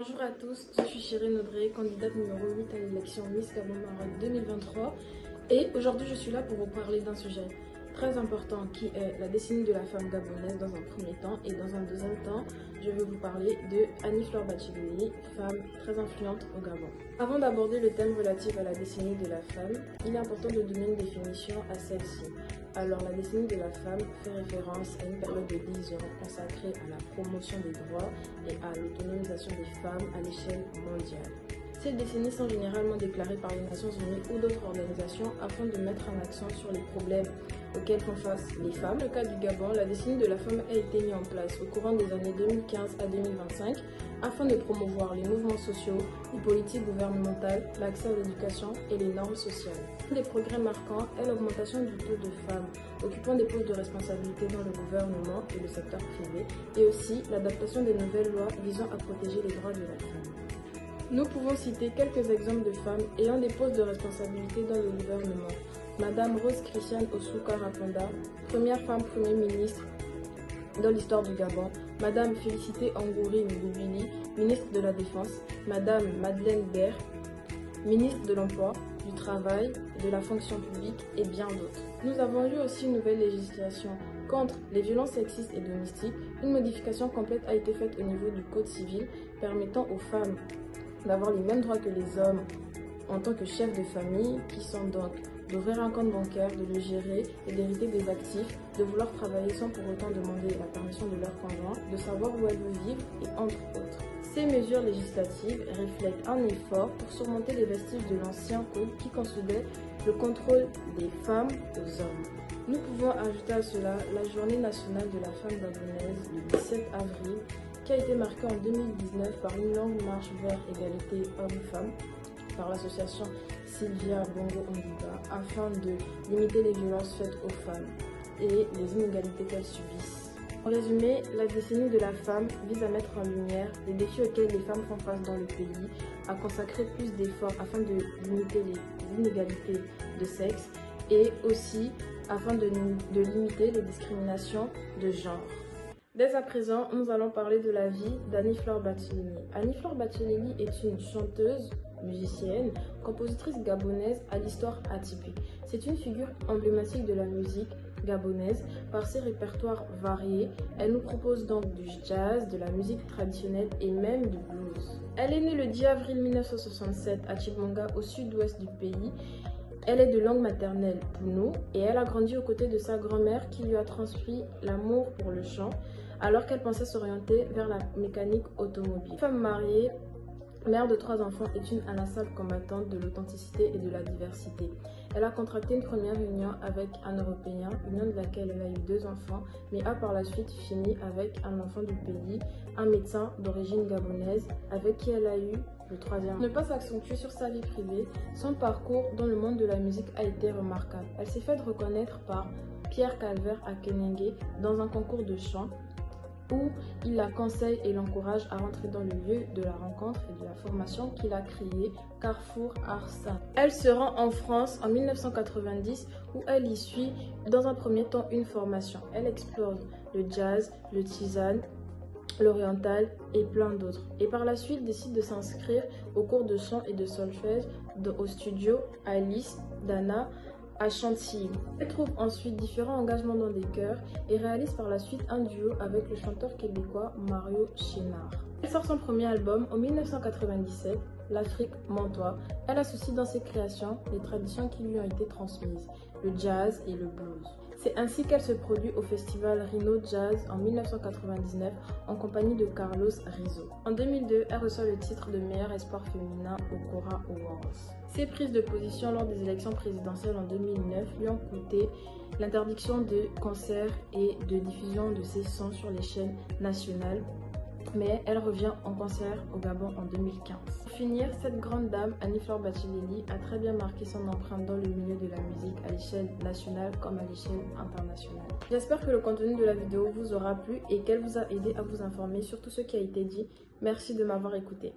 Bonjour à tous, je suis Chérine Audrey, candidate numéro 8 à l'élection Miss Gabon Maroc 2023 et aujourd'hui je suis là pour vous parler d'un sujet très important qui est la décennie de la femme gabonaise dans un premier temps et dans un deuxième temps je vais vous parler de Annie-Fleur Bathily, femme très influente au Gabon. Avant d'aborder le thème relatif à la décennie de la femme, il est important de donner une définition à celle-ci. Alors la décennie de la femme fait référence à une période de 10 ans consacrée à la promotion des droits et à l'autonomisation des femmes à l'échelle mondiale. Ces décennies sont généralement déclarées par les Nations Unies ou d'autres organisations afin de mettre un accent sur les problèmes auxquels font face les femmes. Dans le cas du Gabon, la décennie de la femme a été mise en place au courant des années 2015 à 2025 afin de promouvoir les mouvements sociaux, les politiques gouvernementales, l'accès à l'éducation et les normes sociales. Un des progrès marquants est l'augmentation du taux de femmes occupant des postes de responsabilité dans le gouvernement et le secteur privé et aussi l'adaptation des nouvelles lois visant à protéger les droits de la femme. Nous pouvons citer quelques exemples de femmes ayant des postes de responsabilité dans le gouvernement. Madame Rose Christiane Osuka Raponda, première femme Premier ministre dans l'histoire du Gabon. Madame Félicité Angouri Ngoubili, ministre de la Défense. Madame Madeleine Baird, ministre de l'Emploi, du Travail, de la Fonction publique et bien d'autres. Nous avons eu aussi une nouvelle législation contre les violences sexistes et domestiques. Une modification complète a été faite au niveau du Code civil permettant aux femmes d'avoir les mêmes droits que les hommes en tant que chefs de famille, qui sont donc d'ouvrir un compte bancaire, de le gérer et d'hériter des actifs, de vouloir travailler sans pour autant demander la permission de leur conjoint, de savoir où elles veulent vivre et entre autres. Ces mesures législatives reflètent un effort pour surmonter les vestiges de l'ancien code qui consolidait le contrôle des femmes aux hommes. Nous pouvons ajouter à cela la journée nationale de la femme gabonaise le 17 avril qui a été marquée en 2019 par une longue marche vers égalité hommes-femmes par l'association Sylvia Bongo Ondiba afin de limiter les violences faites aux femmes et les inégalités qu'elles subissent. En résumé, la décennie de la femme vise à mettre en lumière les défis auxquels les femmes font face dans le pays, à consacrer plus d'efforts afin de limiter les inégalités de sexe et aussi afin de limiter les discriminations de genre. Dès à présent, nous allons parler de la vie d'Annie-Fleur Bathily. Annie-Fleur Bathily est une chanteuse, musicienne, compositrice gabonaise à l'histoire atypique. C'est une figure emblématique de la musique gabonaise par ses répertoires variés. Elle nous propose donc du jazz, de la musique traditionnelle et même du blues. Elle est née le 10 avril 1967 à Chibonga, au sud-ouest du pays. Elle est de langue maternelle Pounou et elle a grandi aux côtés de sa grand-mère qui lui a transmis l'amour pour le chant alors qu'elle pensait s'orienter vers la mécanique automobile. Femme mariée, mère de 3 enfants, est une inlassable combattante de l'authenticité et de la diversité. Elle a contracté une première union avec un Européen, union de laquelle elle a eu 2 enfants, mais a par la suite fini avec un enfant du pays, un médecin d'origine gabonaise, avec qui elle a eu le 3e. Ne pas s'accentuer sur sa vie privée, son parcours dans le monde de la musique a été remarquable. Elle s'est faite reconnaître par Pierre Calvert à Kenengue dans un concours de chant, où il la conseille et l'encourage à rentrer dans le lieu de la rencontre et de la formation qu'il a créé, Carrefour Arsa. Elle se rend en France en 1990 où elle y suit dans un premier temps une formation. Elle explore le jazz, le tisane, l'oriental et plein d'autres. Et par la suite décide de s'inscrire au cours de chant et de solfège au studio Alice Dana à Chantilly. Elle trouve ensuite différents engagements dans des chœurs et réalise par la suite un duo avec le chanteur québécois Mario Chénard. Elle sort son premier album en 1997, L'Afrique Mantois. Elle associe dans ses créations les traditions qui lui ont été transmises, le jazz et le blues. C'est ainsi qu'elle se produit au festival Rhino Jazz en 1999 en compagnie de Carlos Rizzo. En 2002, elle reçoit le titre de meilleur espoir féminin au Cora Awards. Ses prises de position lors des élections présidentielles en 2009 lui ont coûté l'interdiction de concerts et de diffusion de ses sons sur les chaînes nationales. Mais elle revient en concert au Gabon en 2015. Pour finir, cette grande dame, Annie-Fleur Bathily, a très bien marqué son empreinte dans le milieu de la musique à l'échelle nationale comme à l'échelle internationale. J'espère que le contenu de la vidéo vous aura plu et qu'elle vous a aidé à vous informer sur tout ce qui a été dit. Merci de m'avoir écouté.